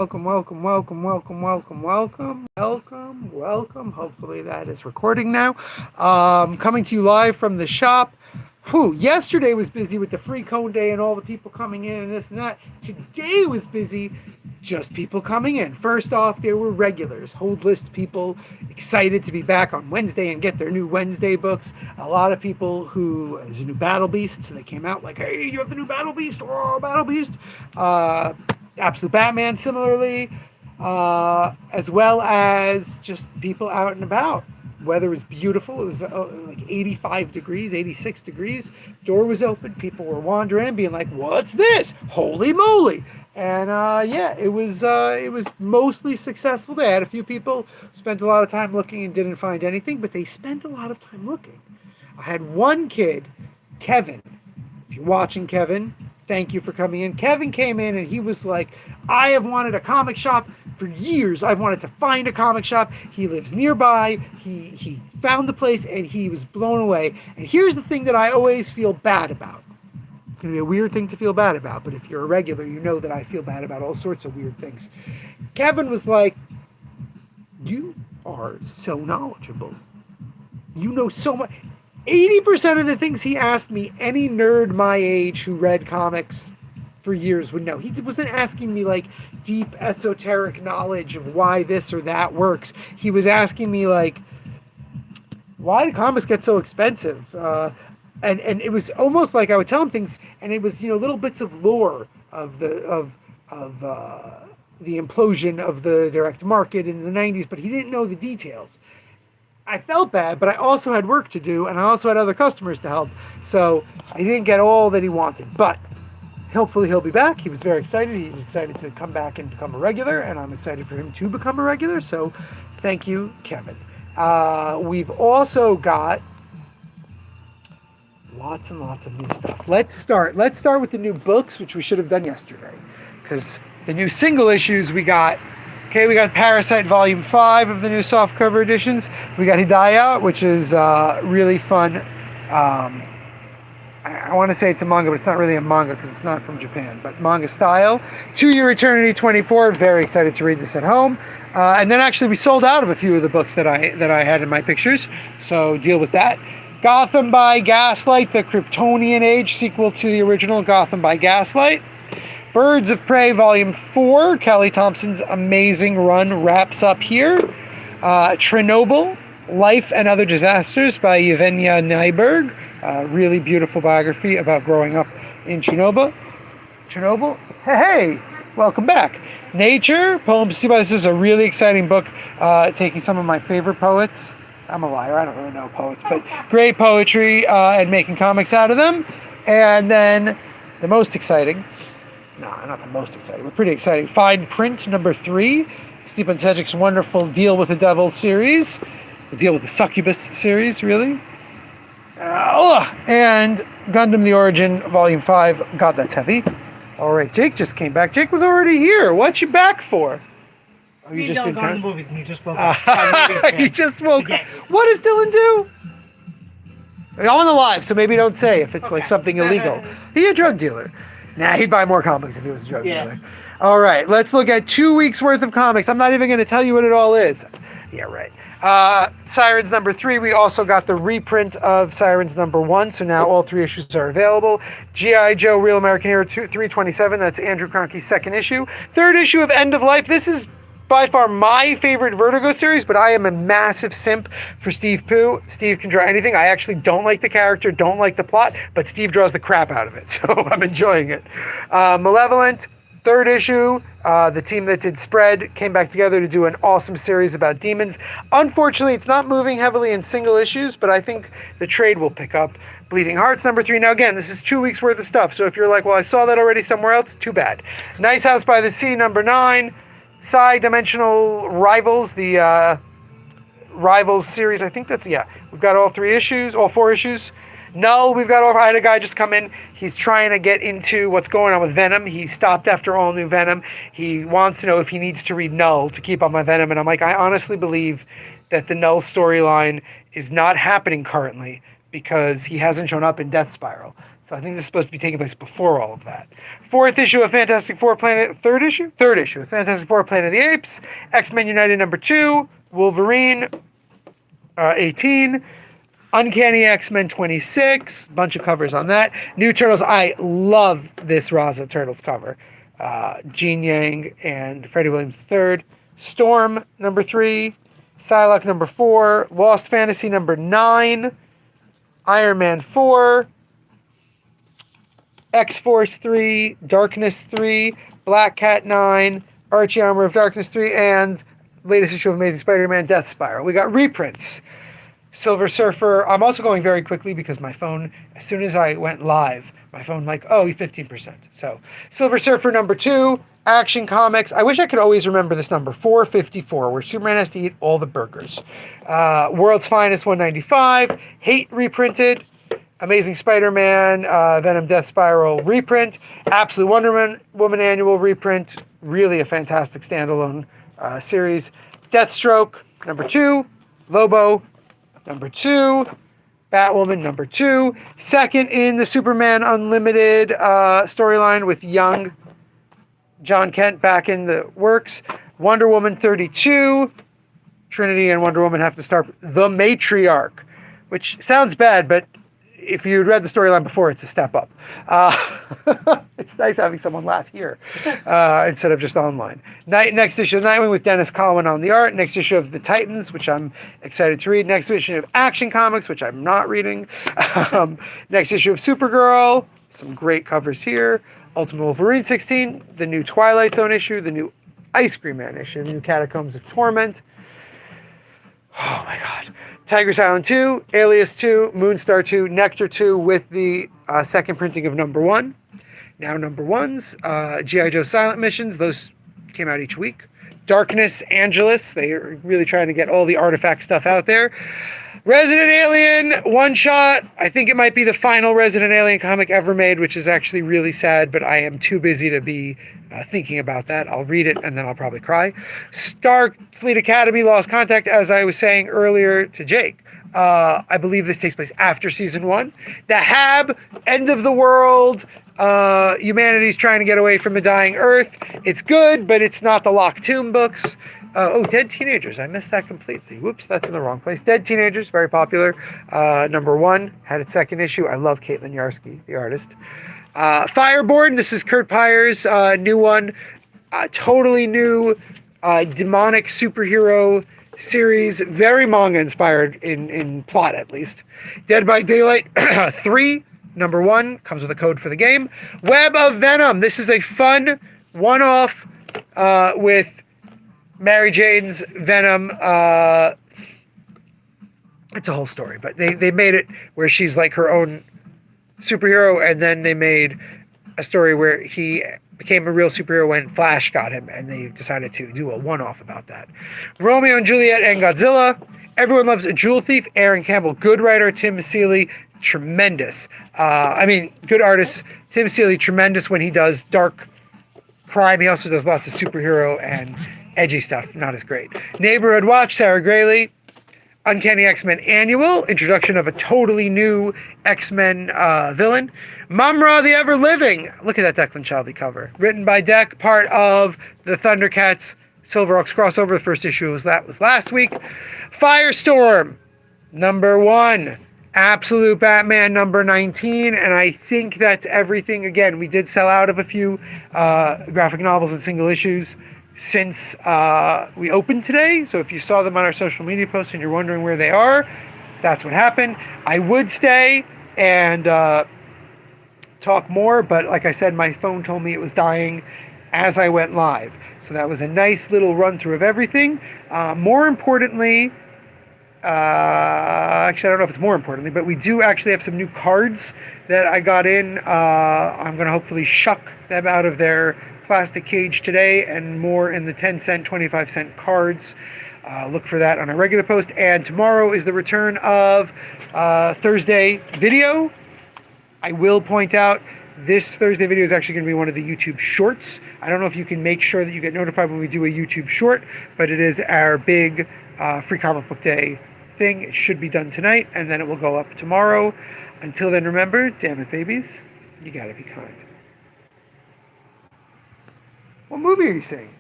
Welcome, welcome, welcome, welcome, welcome, welcome, welcome, welcome. Hopefully that is recording now. Coming to you live from the shop. Yesterday was busy with the free cone day and all the people coming in and this and that. Today was busy, just people coming in. First off, there were regulars, hold list people excited to be back on Wednesday and get their new Wednesday books. A lot of people there's a new Battle Beast, so they came out like, hey, you have the new Battle Beast, oh, Battle Beast. Absolute Batman similarly, as well as just people out and about. Weather was beautiful. It was like 85 degrees, 86 degrees. Door was open. People were wandering, being like, "What's this? Holy moly!" And it was mostly successful. They had a few people spent a lot of time looking and didn't find anything, but they spent a lot of time looking. I had one kid, Kevin. If you're watching, Kevin, thank you for coming in. Kevin came in and he was like, I have wanted a comic shop for years. I've wanted to find a comic shop. He lives nearby. He found the place and he was blown away. And here's the thing that I always feel bad about. It's going to be a weird thing to feel bad about, but if you're a regular, you know that I feel bad about all sorts of weird things. Kevin was like, you are so knowledgeable. You know so much. 80% of the things he asked me, any nerd my age who read comics for years would know. He wasn't asking me like deep esoteric knowledge of why this or that works. He was asking me like, why do comics get so expensive? And it was almost like I would tell him things, and it was little bits of lore of the implosion of the direct market in the 90s, but he didn't know the details. I felt bad, but I also had work to do, and I also had other customers to help. So I didn't get all that he wanted, but hopefully he'll be back. He was very excited. He's excited to come back and become a regular, and I'm excited for him to become a regular. So thank you, Kevin. We've also got lots and lots of new stuff. Let's start with the new books, which we should have done yesterday, because the new single issues we got. Okay, we got Parasite Volume 5 of the new softcover editions. We got Hidayah, which is really fun. I want to say it's a manga, but it's not really a manga because it's not from Japan, but manga style. 2 Year Eternity 24. Very excited to read this at home. And then actually we sold out of a few of the books that I had in my pictures, so deal with that. Gotham by Gaslight, the Kryptonian Age sequel to the original Gotham by Gaslight. Birds of Prey Volume 4, Kelly Thompson's amazing run wraps up here. Chernobyl, Life and Other Disasters by Yevgenia Nyberg. Really beautiful biography about growing up in Chernobyl. Hey, welcome back. Nature, Poems to See By. This is a really exciting book, taking some of my favorite poets. I'm a liar, I don't really know poets, but great poetry and making comics out of them. And then the most exciting, no, not the most exciting, but pretty exciting. Fine Print number 3, Stepan Sedgwick's wonderful Deal with the Devil series, Deal with the Succubus series, really. And Gundam The Origin Volume 5. God, that's heavy. All right, Jake just came back. Jake was already here. What you back for? Oh, you just gone to the movies and you just woke up. He just woke up. What does Dylan do? I'm on the live, so maybe don't say if it's like something illegal. He's a drug dealer. Nah, he'd buy more comics if he was a drug dealer. All right, let's look at 2 weeks worth of comics. I'm not even going to tell you what it all is. Yeah, right. Sirens number 3. We also got the reprint of Sirens number 1, so now all 3 issues are available. G.I. Joe Real American Hero 327. That's Andrew Cronky's second issue. Third issue of End of Life. This is by far my favorite Vertigo series, but I am a massive simp for Steve Pugh. Steve can draw anything. I actually don't like the character, don't like the plot, but Steve draws the crap out of it, so I'm enjoying it. Malevolent, third issue. The team that did Spread came back together to do an awesome series about demons. Unfortunately, it's not moving heavily in single issues, but I think the trade will pick up. Bleeding Hearts number 3. Now again, this is 2 weeks worth of stuff, so if you're like, well, I saw that already somewhere else, too bad. Nice House by the Sea number 9. Dimensional Rivals, the Rivals series. I think that's, we've got all 4 issues. Null, we've got I had a guy just come in. He's trying to get into what's going on with Venom. He stopped after all new Venom. He wants to know if he needs to read Null to keep up on Venom. And I'm like, I honestly believe that the Null storyline is not happening currently because he hasn't shown up in Death Spiral. So I think this is supposed to be taking place before all of that. Fourth issue of Fantastic Four third issue of Fantastic Four Planet of the Apes, X-Men United #2, Wolverine 18, Uncanny X-Men 26, bunch of covers on that. New Turtles, I love this Raza Turtles cover. Gene Yang and Freddie Williams III. Storm #3, Psylocke #4, Lost Fantasy #9, Iron Man 4, X-Force 3, Darkness 3, Black Cat 9, Archie Armor of Darkness 3, and latest issue of Amazing Spider-Man Death Spiral. We got reprints. Silver Surfer. I'm also going very quickly because my phone, as soon as I went live, my phone 15%. So Silver Surfer #2, Action Comics. I wish I could always remember this number, 454, where Superman has to eat all the burgers. World's Finest 195, Hate reprinted, Amazing Spider-Man, Venom Death Spiral reprint, Absolute Wonder Woman annual reprint, really a fantastic standalone series. Deathstroke #2, Lobo #2, Batwoman #2, second in the Superman Unlimited storyline with young John Kent back in the works. Wonder Woman 32, Trinity and Wonder Woman have to start the Matriarch, which sounds bad, but if you'd read the storyline before, it's a step up. It's nice having someone laugh here instead of just online. Next issue of Nightwing with Dennis Cowan on the art. Next issue of The Titans, which I'm excited to read. Next issue of Action Comics, which I'm not reading. Next issue of Supergirl. Some great covers here. Ultimate Wolverine 16. The new Twilight Zone issue. The new Ice Cream Man issue. The new Catacombs of Torment. Oh my God. Tiger's Island 2, Alias 2, Moonstar 2, Nectar 2 with the second printing of #1. Now #1s, G.I. Joe Silent Missions, those came out each week. Darkness, Angelus, they are really trying to get all the artifact stuff out there. Resident Alien, one shot. I think it might be the final Resident Alien comic ever made, which is actually really sad, but I am too busy to be thinking about that. I'll read it and then I'll probably cry. Starfleet Academy, Lost Contact, as I was saying earlier to Jake. I believe this takes place after season 1. The Hab, end of the world. Humanity's trying to get away from a dying Earth. It's good, but it's not the Locked Tomb books. Dead Teenagers. I missed that completely. Whoops, that's in the wrong place. Dead Teenagers, very popular. #1, had its second issue. I love Caitlin Yarsky, the artist. Fireborn, this is Kurt Pyre's new one. Totally new demonic superhero series. Very manga inspired in plot, at least. Dead by Daylight 3, #1, comes with a code for the game. Web of Venom. This is a fun one-off with Mary Jane's Venom. It's a whole story, but they made it where she's like her own superhero, and then they made a story where he became a real superhero when Flash got him, and they decided to do a one-off about that. Romeo and Juliet and Godzilla. Everyone loves a Jewel Thief. Aaron Campbell, good writer. Tim Seeley, tremendous. Good artist. Tim Seeley, tremendous when he does dark crime. He also does lots of superhero and edgy stuff. Not as great. Neighborhood Watch, Sarah Grayley. Uncanny X-Men Annual, introduction of a totally new X-Men villain. Mumra the Ever-Living. Look at that Declan Shalvey cover. Written by Dec, part of the Thundercats Silverhawks crossover. The first issue was last week. Firestorm, #1. Absolute Batman, #19. And I think that's everything. Again, we did sell out of a few graphic novels and single issues since we opened today. So if you saw them on our social media posts and you're wondering where they are, that's what happened. I would stay and talk more, but like I said, my phone told me it was dying as I went live. So that was a nice little run through of everything. More importantly, actually, I don't know if it's more importantly, but we do actually have some new cards that I got in. I'm going to hopefully shuck them out of their plastic cage today, and more in the 10-cent, 25-cent cards. Look for that on our regular post. And tomorrow is the return of Thursday video. I will point out this Thursday video is actually going to be one of the YouTube shorts. I don't know if you can make sure that you get notified when we do a YouTube short, but it is our big Free Comic Book Day thing. It should be done tonight, and then it will go up tomorrow. Until then, remember, damn it, babies, you gotta be kind. What movie are you seeing?